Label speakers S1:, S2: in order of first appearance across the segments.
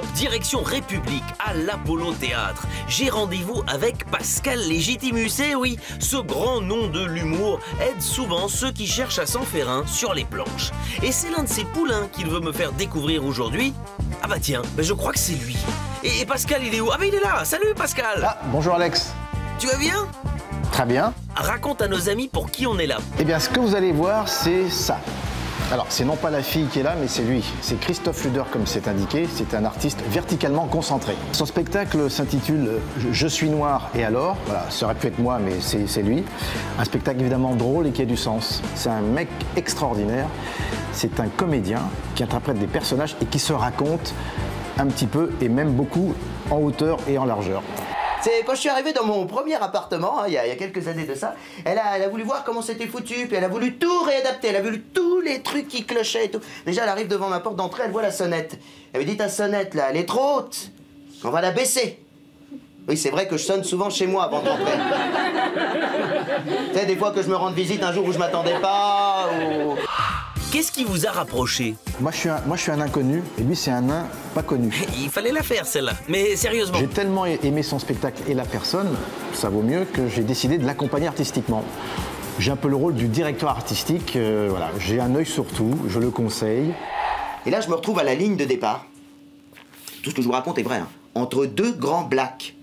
S1: hop, direction République, à l'Apollo Théâtre. J'ai rendez-vous avec Pascal Légitimus. Et oui, ce grand nom de l'humour aide souvent ceux qui cherchent à s'en faire un sur les planches. Et c'est l'un de ces poulains qu'il veut me faire découvrir aujourd'hui. Ah bah tiens, je crois que c'est lui. Et Pascal, il est où? Ah bah il est là. Salut Pascal.
S2: Ah, bonjour Alex.
S1: Tu vas bien?
S2: Très bien.
S1: Raconte à nos amis pour qui on est là.
S2: Eh bien, ce que vous allez voir, c'est ça. Alors, c'est non pas la fille qui est là, mais c'est lui. C'est Christophe Fluder, comme c'est indiqué. C'est un artiste verticalement concentré. Son spectacle s'intitule « Je suis noir et alors ». Voilà, ça aurait pu être moi, mais c'est lui. Un spectacle évidemment drôle et qui a du sens. C'est un mec extraordinaire. C'est un comédien qui interprète des personnages et qui se raconte un petit peu, et même beaucoup, en hauteur et en largeur.
S3: C'est quand je suis arrivé dans mon premier appartement, hein, il y a quelques années de ça, elle a voulu voir comment c'était foutu, puis elle a voulu tout réadapter, elle a voulu tous les trucs qui clochaient et tout. Déjà, elle arrive devant ma porte d'entrée, elle voit la sonnette. Elle me dit, ta sonnette là, elle est trop haute, on va la baisser. Oui, c'est vrai que je sonne souvent chez moi avant d'entrer. Tu sais, des fois que je me rends visite un jour où je m'attendais pas, ou...
S1: Qu'est-ce qui vous a rapproché?
S2: Moi, je suis un inconnu, et lui, c'est un nain pas connu.
S1: Il fallait la faire, celle-là. Mais sérieusement.
S2: J'ai tellement aimé son spectacle et la personne, ça vaut mieux, que j'ai décidé de l'accompagner artistiquement. J'ai un peu le rôle du directeur artistique, voilà. J'ai un œil sur tout, je le conseille.
S3: Et là, je me retrouve à la ligne de départ. Tout ce que je vous raconte est vrai, hein. Entre deux grands blacks.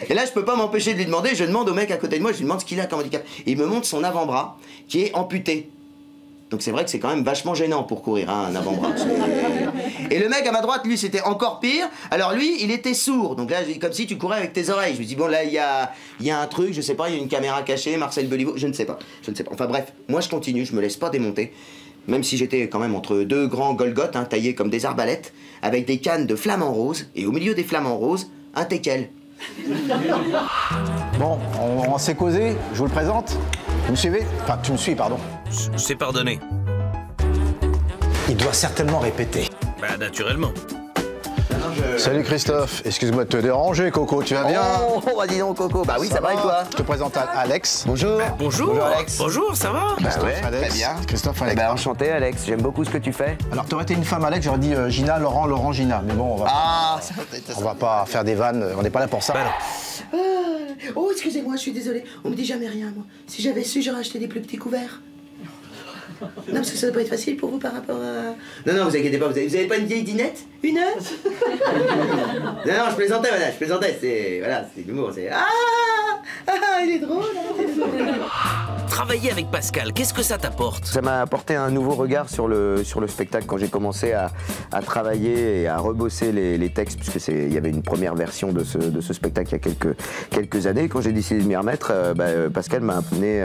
S3: Et là, je peux pas m'empêcher de lui demander, je demande au mec à côté de moi, je lui demande ce qu'il a comme handicap. Et il me montre son avant-bras, qui est amputé. Donc c'est vrai que c'est quand même vachement gênant pour courir, hein, un avant-bras. Et le mec à ma droite, lui, c'était encore pire. Alors lui, il était sourd. Donc là, comme si tu courais avec tes oreilles. Je me dis, bon, là, il y a un truc, je sais pas, il y a une caméra cachée, Marcel Beliveau, je ne sais pas. Enfin bref, moi je continue, je me laisse pas démonter. Même si j'étais quand même entre deux grands Golgoth, hein, taillés comme des arbalètes, avec des cannes de flamants roses, et au milieu des flamants roses, un teckel.
S2: Bon, on s'est causé, je vous le présente. Vous me suivez? Enfin, tu me suis, pardon.
S1: C'est pardonné.
S2: Il doit certainement répéter.
S1: Bah, naturellement.
S2: Salut Christophe, excuse-moi de te déranger, Coco, tu vas bien?
S3: Oh, bah dis donc, Coco. Bah oui, ça va et toi?
S2: Je te présente Alex.
S3: Bonjour.
S1: Bonjour.
S3: Bonjour, Alex.
S1: Bonjour, ça va?
S2: Christophe,
S3: ouais,
S2: Alex.
S3: très bien.
S2: Christophe, Alex.
S3: Eh ben, enchanté, Alex. J'aime beaucoup ce que tu fais.
S2: Alors, t'aurais été une femme, Alex, j'aurais dit Gina, Laurent, Laurent, Gina. Mais bon, on va pas faire des vannes, on n'est pas là pour ça.
S1: Bah non.
S4: Oh, excusez-moi, je suis désolée. On me dit jamais rien, moi. Si j'avais su, j'aurais acheté des plus petits couverts. Non, parce que ça doit pas être facile pour vous par rapport à...
S3: Non, vous inquiétez pas, vous avez pas une vieille dinette?
S4: Une heure?
S3: Non, je plaisantais, madame, je plaisantais. C'est... Voilà, c'est l'humour, c'est...
S4: Il est drôle, hein.
S1: Travailler avec Pascal, qu'est-ce que ça t'apporte?
S5: Ça m'a apporté un nouveau regard sur le spectacle quand j'ai commencé à travailler et à rebosser les textes, puisque il y avait une première version de ce spectacle il y a quelques années. Quand j'ai décidé de m'y remettre, Pascal m'a amené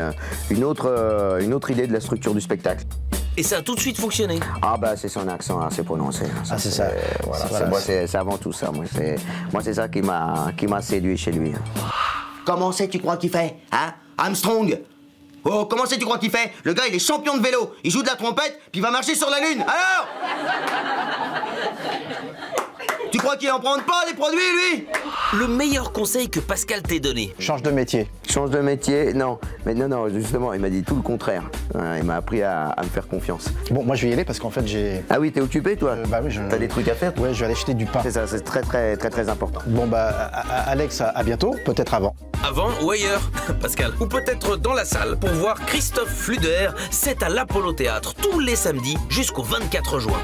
S5: une autre idée de la structure du spectacle.
S1: Et ça a tout de suite fonctionné?
S5: Ah bah c'est son accent assez prononcé.
S2: C'est ça.
S5: Moi c'est avant tout ça. Moi c'est ça qui m'a séduit chez lui.
S3: Comment c'est tu crois qu'il fait, hein? Armstrong? Oh, comment c'est tu crois qu'il fait? Le gars, il est champion de vélo. Il joue de la trompette, puis il va marcher sur la Lune. Alors? Tu crois qu'il en prend pas des produits, lui?
S1: Le meilleur conseil que Pascal t'ait donné?
S2: Change de métier.
S5: Change de métier? Non. Mais non, justement, il m'a dit tout le contraire. Il m'a appris à me faire confiance.
S2: Bon, moi je vais y aller parce qu'en fait j'ai...
S5: Ah oui, t'es occupé toi?
S2: Bah oui,
S5: T'as des trucs à faire toi?
S2: Ouais, je vais aller acheter du pain.
S5: C'est ça, c'est très important.
S2: Bon bah, Alex, à bientôt, peut-être avant.
S1: Avant ou ailleurs, Pascal. Ou peut-être dans la salle pour voir Christophe Fluder. C'est à l'Apollo Théâtre tous les samedis jusqu'au 24 juin.